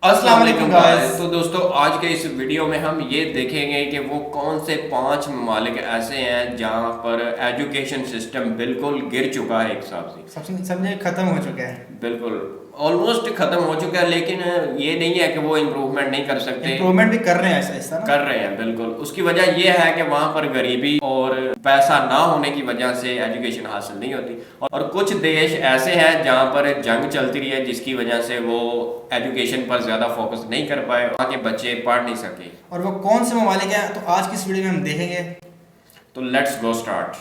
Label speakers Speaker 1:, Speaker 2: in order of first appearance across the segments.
Speaker 1: अस्सलाम वालेकुम गाइस।
Speaker 2: तो दोस्तों आज के इस वीडियो में हम ये देखेंगे कि वो कौन से 5 ममालिक ऐसे हैं जहाँ पर एजुकेशन सिस्टम बिल्कुल गिर चुका है। एक हिसाब से
Speaker 1: सबसे समझे खत्म हो चुका है,
Speaker 2: बिल्कुल ऑलमोस्ट खत्म हो चुका है, लेकिन ये नहीं है कि वो इम्प्रूवमेंट नहीं कर सकते,
Speaker 1: इम्प्रूवमेंट भी कर रहे हैं ऐसा ऐसा
Speaker 2: कर रहे हैं। बिल्कुल उसकी वजह ये है कि वहाँ पर गरीबी और पैसा ना होने की वजह से एजुकेशन हासिल नहीं होती, और कुछ देश ऐसे हैं जहाँ पर जंग चलती रही है जिसकी वजह से वो एजुकेशन पर ज़्यादा फोकस नहीं कर पाए, वहाँ के बच्चे पढ़ नहीं सके।
Speaker 1: और वो कौन से ममालिक हैं तो आज की इस वीडियो में हम देखेंगे।
Speaker 2: तो लेट्स गो स्टार्ट।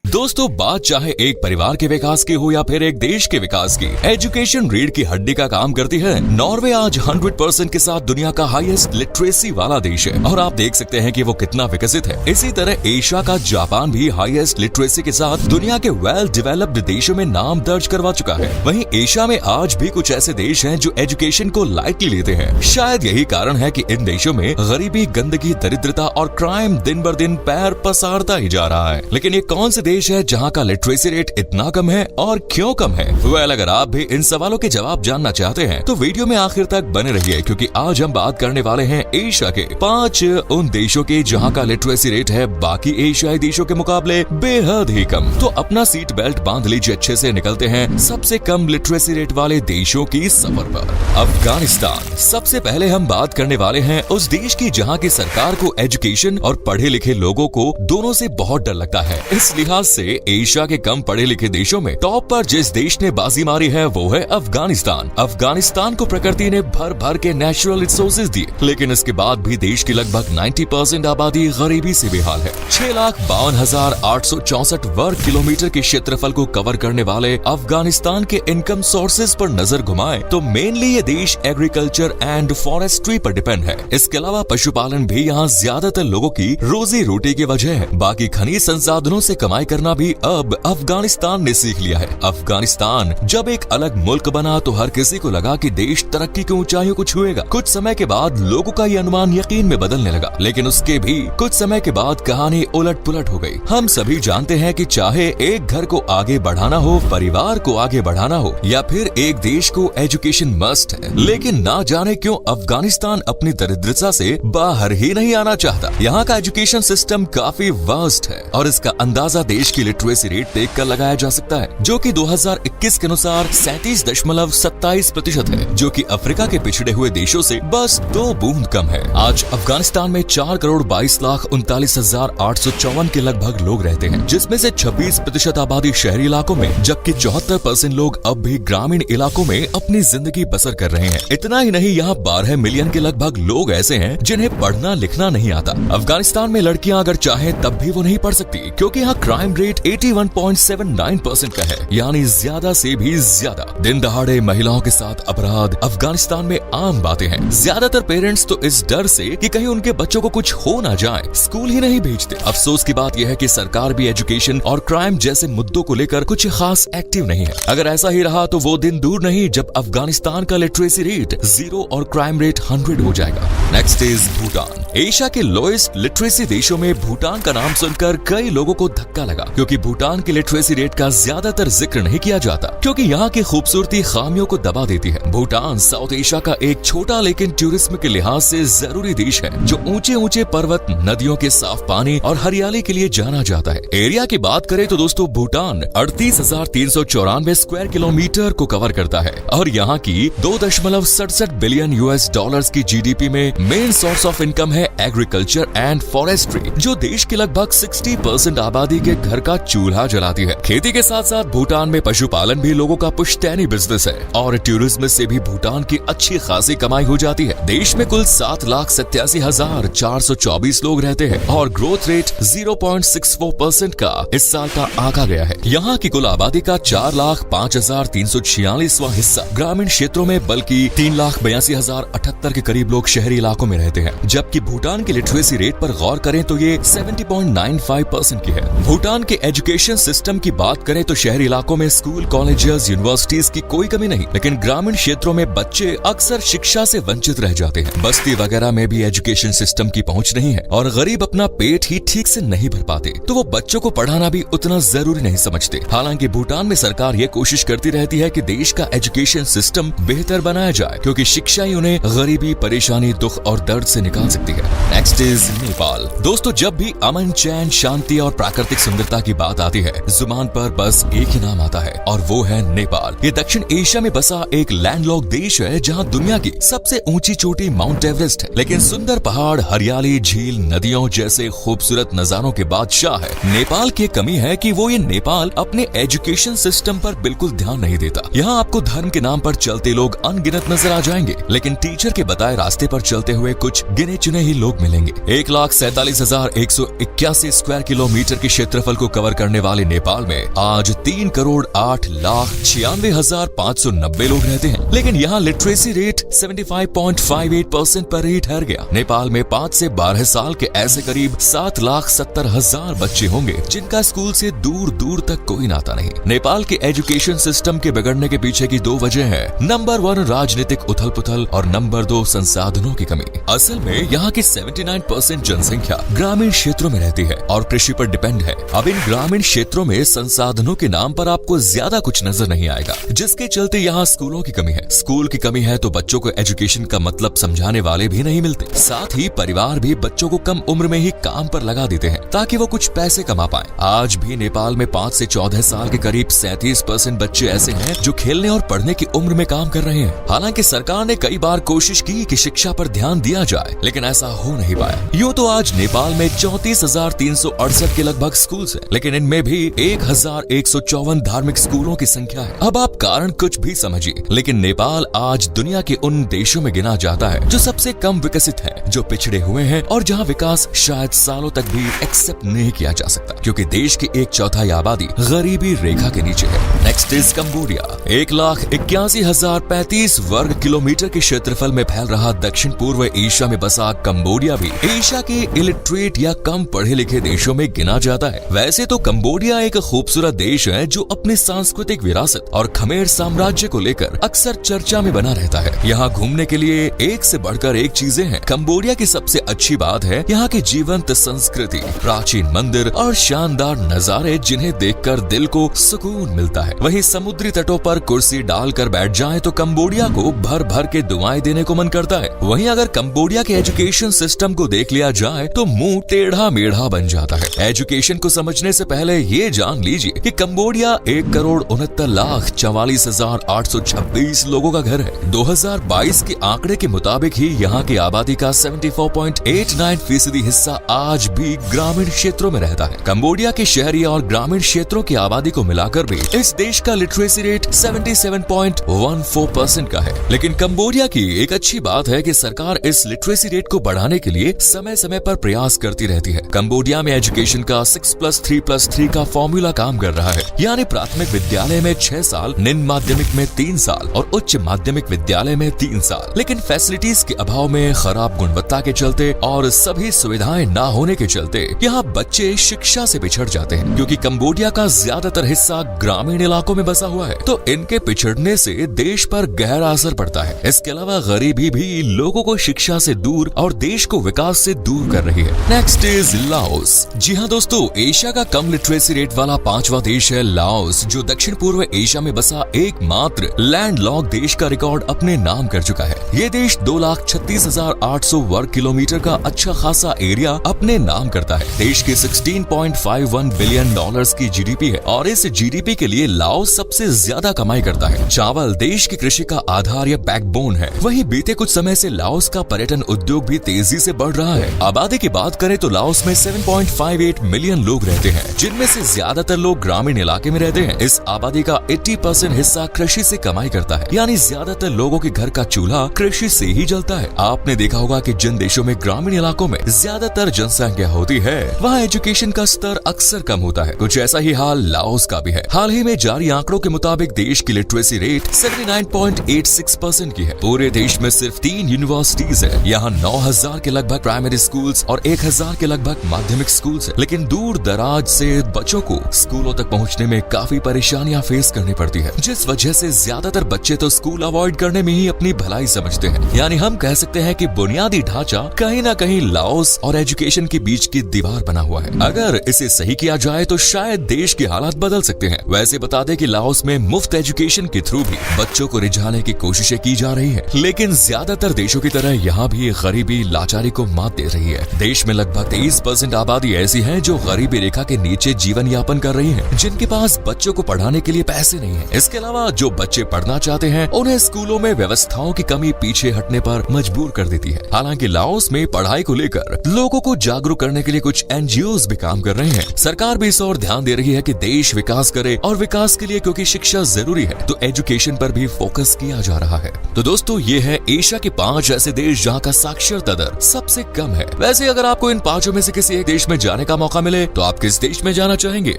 Speaker 3: दोस्तों, बात चाहे एक परिवार के विकास की हो या फिर एक देश के विकास की, एजुकेशन रीढ़ की हड्डी का काम करती है। नॉर्वे आज 100% के साथ दुनिया का हाईएस्ट लिटरेसी वाला देश है और आप देख सकते हैं कि वो कितना विकसित है। इसी तरह एशिया का जापान भी हाईएस्ट लिटरेसी के साथ दुनिया के वेल डेवलप्ड देशों में नाम दर्ज करवा चुका है। वहीं एशिया में आज भी कुछ ऐसे देश हैं जो एजुकेशन को लाइटली लेते हैं। शायद यही कारण है कि इन देशों में गरीबी, गंदगी, दरिद्रता और क्राइम दिन बर दिन पैर पसारता ही जा रहा है। लेकिन ये कौन से देश है जहां का लिटरेसी रेट इतना कम है और क्यों कम है? वेल, अगर आप भी इन सवालों के जवाब जानना चाहते हैं तो वीडियो में आखिर तक बने रहिए, क्योंकि आज हम बात करने वाले हैं एशिया के 5 उन देशों की जहां का लिटरेसी रेट है बाकी एशियाई देशों के मुकाबले बेहद ही कम। तो अपना सीट बेल्ट बांध लीजिए अच्छे से, निकलते हैं सबसे कम लिटरेसी रेट वाले देशों की सफर पर। अफगानिस्तान। सबसे पहले हम बात करने वाले हैं उस देश की जहां की सरकार को एजुकेशन और पढ़े लिखे लोगों को दोनों से बहुत डर लगता है। इस लिहाज से एशिया के कम पढ़े लिखे देशों में टॉप पर जिस देश ने बाजी मारी है वो है अफगानिस्तान। अफगानिस्तान को प्रकृति ने भर भर के नेचुरल रिसोर्सेज दिए, लेकिन इसके बाद भी देश की लगभग 90% आबादी गरीबी से बेहाल है। 6,52,864 वर्ग किलोमीटर के क्षेत्रफल को कवर करने वाले अफगानिस्तान के इनकम सोर्सेज पर नजर घुमाएं तो मेनली ये देश एग्रीकल्चर एंड फॉरेस्ट्री पर डिपेंड है। इसके अलावा पशुपालन भी यहाँ ज्यादातर लोगों की रोजी रोटी की वजह है। बाकी खनिज संसाधनों से कमाई करना भी अब अफगानिस्तान ने सीख लिया है। अफगानिस्तान जब एक अलग मुल्क बना तो हर किसी को लगा कि देश तरक्की की ऊंचाइयों को छुएगा। कुछ समय के बाद लोगों का ये अनुमान यकीन में बदलने लगा, लेकिन उसके भी कुछ समय के बाद कहानी उलट पुलट हो गई। हम सभी जानते हैं कि चाहे एक घर को आगे बढ़ाना हो, परिवार को आगे बढ़ाना हो या फिर एक देश को एजुकेशन मस्ट है, लेकिन ना जाने क्यों अफगानिस्तान अपनी दरिद्रता से बाहर ही नहीं आना चाहता। यहाँ का एजुकेशन सिस्टम काफी वास्ट है और इसका अंदाजा देश की लिटरेसी रेट देखकर लगाया जा सकता है, जो कि 2021 के अनुसार 37.27% है, जो कि अफ्रीका के पिछड़े हुए देशों से बस 2 बूंद कम है। आज अफगानिस्तान में 4,22,39,854 के लगभग लोग रहते हैं, जिसमें से 26% आबादी शहरी इलाकों में, जबकि 74% लोग अब भी ग्रामीण इलाकों में अपनी जिंदगी बसर कर रहे हैं। इतना ही नहीं, यहाँ 12 मिलियन के लगभग लोग ऐसे हैं जिन्हें पढ़ना लिखना नहीं आता। अफगानिस्तान में लड़कियां अगर चाहे तब भी वो नहीं पढ़ सकती, क्योंकि यहाँ क्राइम रेट 81.79% का है, यानी ज्यादा से भी ज्यादा। दिन दहाड़े महिलाओं के साथ अपराध अफगानिस्तान में आम बातें हैं। ज्यादातर पेरेंट्स तो इस डर से कि कहीं उनके बच्चों को कुछ हो ना जाए स्कूल ही नहीं भेजते। अफसोस की बात यह है कि सरकार भी एजुकेशन और क्राइम जैसे मुद्दों को लेकर कुछ खास एक्टिव नहीं है। अगर ऐसा ही रहा तो वो दिन दूर नहीं जब अफगानिस्तान का लिटरेसी रेट 0 और क्राइम रेट 100 हो जाएगा। Next is Bhutan. एशिया के लोएस्ट लिटरेसी देशों में भूटान का नाम सुनकर कई लोगों को धक्का लगा, क्योंकि भूटान के लिटरेसी रेट का ज्यादातर जिक्र नहीं किया जाता, क्योंकि यहाँ की खूबसूरती खामियों को दबा देती है। भूटान साउथ एशिया का एक छोटा लेकिन टूरिज्म के लिहाज से जरूरी देश है, जो ऊंचे ऊंचे पर्वत, नदियों के साफ पानी और हरियाली के लिए जाना जाता है। एरिया की बात करें तो दोस्तों भूटान 38,394 स्क्वायर किलोमीटर को कवर करता है और यहाँ की 2.67 बिलियन US की GDP में मेन सोर्स ऑफ इनकम है एग्रीकल्चर एंड फॉरेस्ट्री, जो देश की लगभग 60% आबादी के घर का चूल्हा जलाती है। खेती के साथ साथ भूटान में पशुपालन भी लोगों का पुश्तैनी बिजनेस है और टूरिज्म से भी भूटान की अच्छी खासी कमाई हो जाती है। देश में कुल 7,87,424 लोग रहते हैं और ग्रोथ रेट 0.64% का इस साल का आंका गया है। यहाँ की कुल आबादी का 4,05,346वां हिस्सा ग्रामीण क्षेत्रों में, बल्कि 3,82,078 के करीब लोग शहरी इलाकों में रहते हैं, जबकि भूटान की लिटरेसी रेट पर गौर करें तो ये 70.95% की है। भूटान के एजुकेशन सिस्टम की बात करें तो शहरी इलाकों में स्कूल, कॉलेजेस, यूनिवर्सिटीज की कोई कमी नहीं, लेकिन ग्रामीण क्षेत्रों में बच्चे अक्सर शिक्षा से वंचित रह जाते हैं। बस्ती वगैरह में भी एजुकेशन सिस्टम की पहुंच नहीं है और गरीब अपना पेट ही ठीक से नहीं भर पाते, तो वो बच्चों को पढ़ाना भी उतना जरूरी नहीं समझते। हालांकि भूटान में सरकार ये कोशिश करती रहती है कि देश का एजुकेशन सिस्टम बेहतर बनाया जाए, क्योंकि शिक्षा ही उन्हें गरीबी, परेशानी, दुख और दर्द से निकाल सकती है। Next is Nepal. दोस्तों, जब भी अमन, चैन, शांति और प्राकृतिक सुंदरता की बात आती है, जुबान पर बस एक ही नाम आता है और वो है नेपाल। ये दक्षिण एशिया में बसा एक लैंडलॉक देश है जहाँ दुनिया की सबसे ऊंची चोटी माउंट एवरेस्ट है, लेकिन सुंदर पहाड़, हरियाली, झील, नदियों जैसे खूबसूरत नजारों के बादशाह है। नेपाल की कमी है कि वो ये नेपाल अपने एजुकेशन सिस्टम पर बिल्कुल ध्यान नहीं देता। यहाँ आपको धर्म के नाम पर चलते लोग अनगिनत नजर आ जाएंगे, लेकिन टीचर के बताए रास्ते पर चलते हुए कुछ गिने चुने ही लोग मिलेंगे। 1,47,181 स्क्वायर किलोमीटर के क्षेत्रफल को कवर करने वाले नेपाल में आज 3,08,96,590 लोग रहते हैं, लेकिन यहाँ लिटरेसी रेट 75.58% पर ही ठहर गया। नेपाल में 5 से 12 साल के ऐसे करीब 7,70,000 बच्चे होंगे जिनका स्कूल से दूर दूर तक कोई नाता नहीं। नेपाल के एजुकेशन सिस्टम के बिगड़ने के पीछे की 2 वजह है। नंबर 1 राजनीतिक उथल पुथल और नंबर 2 संसाधनों की कमी। असल में यहाँ की 79% जनसंख्या ग्रामीण क्षेत्रों में रहती है और कृषि पर डिपेंड है। अब इन ग्रामीण क्षेत्रों में संसाधनों के नाम पर आपको ज्यादा कुछ नजर नहीं आएगा, जिसके चलते यहाँ स्कूलों की कमी है। स्कूल की कमी है तो बच्चों को एजुकेशन का मतलब समझाने वाले भी नहीं मिलते। साथ ही परिवार भी बच्चों को कम उम्र में ही काम पर लगा देते हैं ताकि वो कुछ पैसे कमा पाए। आज भी नेपाल में 5 से 14 साल के करीब 37% बच्चे ऐसे हैं जो खेलने और पढ़ने की उम्र में काम कर रहे हैं। हालांकि सरकार ने कई बार कोशिश की कि शिक्षा पर ध्यान दिया जाए, लेकिन ऐसा हो नहीं पाया। यूँ तो आज नेपाल में 34,368 के लगभग स्कूल हैं, लेकिन इनमें भी 1,154 धार्मिक स्कूलों की संख्या है। अब आप कारण कुछ भी समझिए, लेकिन नेपाल आज दुनिया के उन देशों में गिना जाता है जो सबसे कम विकसित है, जो पिछड़े हुए हैं और जहाँ विकास शायद सालों तक भी एक्सेप्ट नहीं किया जा सकता, क्योंकि देश की 1/4 आबादी गरीबी रेखा के नीचे है। Next is Cambodia. 1,81,035 वर्ग किलोमीटर के क्षेत्रफल में फैल रहा दक्षिण पूर्व एशिया में बसा कंबोडिया भी एशिया के इलिटरेट या कम पढ़े लिखे देशों में गिना जाता है। वैसे तो कंबोडिया एक खूबसूरत देश है जो अपनी सांस्कृतिक विरासत और खमेर साम्राज्य को लेकर अक्सर चर्चा में बना रहता है। यहाँ घूमने के लिए एक से बढ़कर एक चीजें हैं। कंबोडिया की सबसे अच्छी बात है यहाँ की जीवंत संस्कृति, प्राचीन मंदिर और शानदार नजारे जिन्हें देखकर दिल को सुकून मिलता है। वहीं समुद्री तटों पर कुर्सी डालकर बैठ जाएं तो कंबोडिया को भर भर के दुआएं देने को मन करता है। वहीं अगर कंबोडिया के एजुकेशन सिस्टम को देख लिया जाए तो मुंह टेढ़ा मेढ़ा बन जाता है। एजुकेशन को समझने से पहले ये जान लीजिए कि कंबोडिया 1,69,44,826 लोगों का घर है। 2022 के आंकड़े के मुताबिक ही यहाँ की आबादी का 74.89% हिस्सा आज भी ग्रामीण क्षेत्रों में रहता है। कंबोडिया के शहरी और ग्रामीण क्षेत्रों की आबादी को मिलाकर भी इस देश का लिटरेसी रेट 77.14% का है। लेकिन कंबोडिया की एक अच्छी बात है कि सरकार इस लिटरेसी रेट को बढ़ाने के लिए समय समय पर प्रयास करती रहती है। कंबोडिया में एजुकेशन का 6+3+3 का फॉर्मूला काम कर रहा है, यानी प्राथमिक विद्यालय में 6 साल, निम्न माध्यमिक में 3 साल और उच्च माध्यमिक विद्यालय में 3 साल। लेकिन फैसिलिटीज के अभाव में, खराब गुणवत्ता के चलते और सभी सुविधाएं न होने के चलते यहाँ बच्चे शिक्षा से पिछड़ जाते हैं। क्योंकि कंबोडिया का ज्यादातर हिस्सा ग्रामीण इलाकों में बसा हुआ है, तो इनके पिछड़ने से देश पर गहरा असर पड़ता है। इसके अलावा गरीबी भी लोगों को शिक्षा से दूर और देश को विकास से दूर कर रही है। Next is Laos. जी हाँ दोस्तों, एशिया का कम लिटरेसी रेट वाला 5वां देश है लाओस, जो दक्षिण पूर्व एशिया में बसा एकमात्र लैंडलॉक देश का रिकॉर्ड अपने नाम कर चुका है। ये देश 2,36,800 वर्ग किलोमीटर का अच्छा खासा एरिया अपने नाम करता है। देश के 16.51 बिलियन डॉलर्स की जीडीपी है और इस जीडीपी के लिए लाओस सबसे ज्यादा कमाई करता है। चावल देश की कृषि का आधार या बैकबोन है। वहीं बीते कुछ समय से लाओस का पर्यटन उद्योग भी तेजी से बढ़ रहा है। आबादी की बात करें तो लाओस में 7.58 मिलियन लोग रहते हैं, जिनमें से ज्यादातर लोग ग्रामीण इलाके में रहते हैं। इस आबादी का 80% हिस्सा कृषि से कमाई करता है, यानी ज्यादातर लोगों के घर का चूल्हा कृषि से ही जलता है। आपने देखा होगा कि जिन देशों में ग्रामीण इलाकों में ज्यादातर जनसंख्या होती है, वहाँ एजुकेशन का स्तर अक्सर कम होता है। कुछ ऐसा ही हाल लाओस का भी है। हाल ही में जारी आंकड़ों के मुताबिक देश की लिटरेसी रेट 79.86% की है। पूरे देश में सिर्फ 3 यूनिवर्सिटीज है। यहाँ 1000 के लगभग प्राइमरी स्कूल्स और 1000 के लगभग माध्यमिक स्कूल्स हैं। लेकिन दूर दराज से बच्चों को स्कूलों तक पहुंचने में काफी परेशानियां फेस करनी पड़ती है, जिस वजह से ज्यादातर बच्चे तो स्कूल अवॉइड करने में ही अपनी भलाई समझते हैं। यानी हम कह सकते हैं कि बुनियादी ढांचा कहीं ना कहीं लाओस और एजुकेशन के बीच की दीवार बना हुआ है। अगर इसे सही किया जाए तो शायद देश के हालात बदल सकते हैं। वैसे बता दें कि लाओस में मुफ्त एजुकेशन के थ्रू भी बच्चों को रिझाने की कोशिशें की जा रही है, लेकिन ज्यादातर देशों की तरह यहाँ भी गरीबी लाचारी को मात दे रही है। देश में लगभग 23% आबादी ऐसी है जो गरीबी रेखा के नीचे जीवन यापन कर रही है, जिनके पास बच्चों को पढ़ाने के लिए पैसे नहीं है। इसके अलावा जो बच्चे पढ़ना चाहते हैं उन्हें स्कूलों में व्यवस्थाओं की कमी पीछे हटने पर मजबूर कर देती है। हालांकि लाओस में पढ़ाई को लेकर लोगों को जागरूक करने के लिए कुछ एनजीओज भी काम कर रहे हैं। सरकार भी इस ओर ध्यान दे रही है कि देश विकास करे, और विकास के लिए क्योंकि शिक्षा जरूरी है तो एजुकेशन पर भी फोकस किया जा रहा है। तो दोस्तों, ये है एशिया के 5 ऐसे देश जहाँ का साक्षरता दर सबसे कम है। वैसे अगर आपको इन 5 में से किसी एक देश में जाने का मौका मिले तो आप किस देश में जाना चाहेंगे?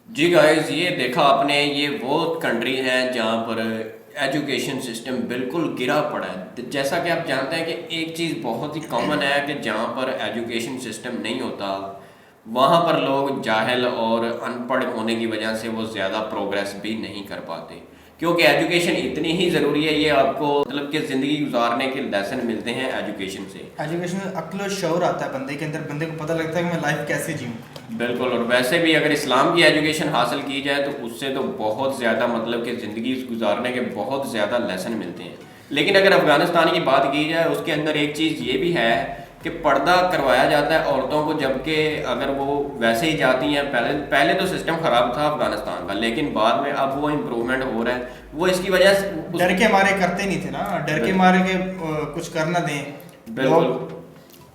Speaker 2: जी गाइस, ये देखा आपने, ये वो कंट्री है जहाँ पर एजुकेशन सिस्टम बिल्कुल गिरा पड़ा है। जैसा कि आप जानते हैं कि एक चीज़ बहुत ही कॉमन है कि जहाँ पर एजुकेशन सिस्टम नहीं होता वहाँ पर लोग जाहिल और अनपढ़ होने की वजह से वो ज़्यादा प्रोग्रेस भी नहीं कर पाते, क्योंकि एजुकेशन इतनी ही ज़रूरी है। ये आपको मतलब कि ज़िंदगी गुजारने के लेसन मिलते हैं एजुकेशन से।
Speaker 1: एजुकेशन में अक्ल और शऊर आता है बंदे के अंदर, बंदे को पता लगता है कि मैं लाइफ कैसे जीऊँ।
Speaker 2: बिल्कुल। और वैसे भी अगर इस्लाम की एजुकेशन हासिल की जाए तो उससे तो बहुत ज़्यादा मतलब कि ज़िंदगी गुजारने के बहुत ज़्यादा लेसन मिलते हैं। लेकिन अगर अफ़गानिस्तान की बात की जाए उसके अंदर एक चीज़ ये भी है कि पर्दा करवाया जाता है औरतों को, जबकि अगर वो वैसे ही जाती हैं, पहले तो सिस्टम ख़राब था अफ़गानिस्तान का, लेकिन बाद में अब वो इम्प्रूवमेंट हो रहा है। वो इसकी वजह से
Speaker 1: डर के मारे करते नहीं थे ना, डर के मारे के कुछ कर ना दें।
Speaker 2: बिल्कुल।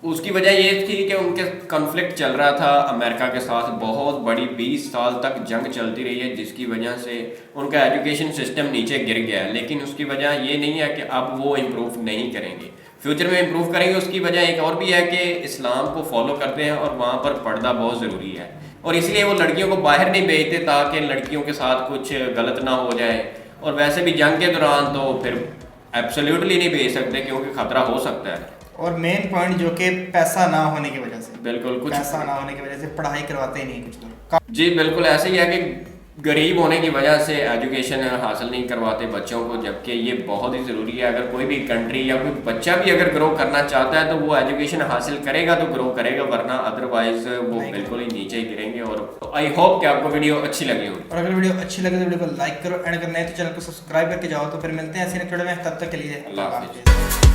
Speaker 2: उसकी वजह ये थी कि उनके कॉन्फ्लिक्ट चल रहा था अमेरिका के साथ, बहुत बड़ी 20 साल तक जंग चलती रही है, जिसकी वजह से उनका एजुकेशन सिस्टम नीचे गिर गया है। लेकिन उसकी वजह ये नहीं है कि अब वो इम्प्रूव नहीं करेंगे, फ्यूचर में इम्प्रूव करेंगे। उसकी वजह एक और भी है कि इस्लाम को फॉलो करते हैं और वहाँ पर पर्दा बहुत ज़रूरी है, और इसलिए वो लड़कियों को बाहर नहीं भेजते ताकि लड़कियों के साथ कुछ गलत ना हो जाए। और वैसे भी जंग के दौरान तो फिर एब्सोल्युटली नहीं भेज सकते क्योंकि ख़तरा हो सकता है।
Speaker 1: और मेन पॉइंट जो कि पैसा ना होने की वजह से,
Speaker 2: बिल्कुल, कुछ
Speaker 1: पैसा ना होने की वजह से पढ़ाई करवाते ही नहीं कुछ लोग।
Speaker 2: जी बिल्कुल, ऐसे ही है कि गरीब होने की वजह से एजुकेशन हासिल नहीं करवाते बच्चों को, जबकि ये बहुत ही ज़रूरी है। अगर कोई भी कंट्री या कोई बच्चा भी अगर ग्रो करना चाहता है तो वो एजुकेशन हासिल करेगा तो ग्रो करेगा, वरना अदरवाइज वो बिल्कुल ही नीचे ही गिरेंगे। और आई होप कि आपको वीडियो अच्छी लगी हो,
Speaker 1: और अगर वीडियो अच्छी लगे तो वीडियो को लाइक करो, एंड अगर नहीं तो चैनल को सब्सक्राइब करके जाओ। तो फिर मिलते हैं ऐसे नेक्स्ट वीडियो में, तब तक के लिए
Speaker 2: अल्लाह हाफिज़।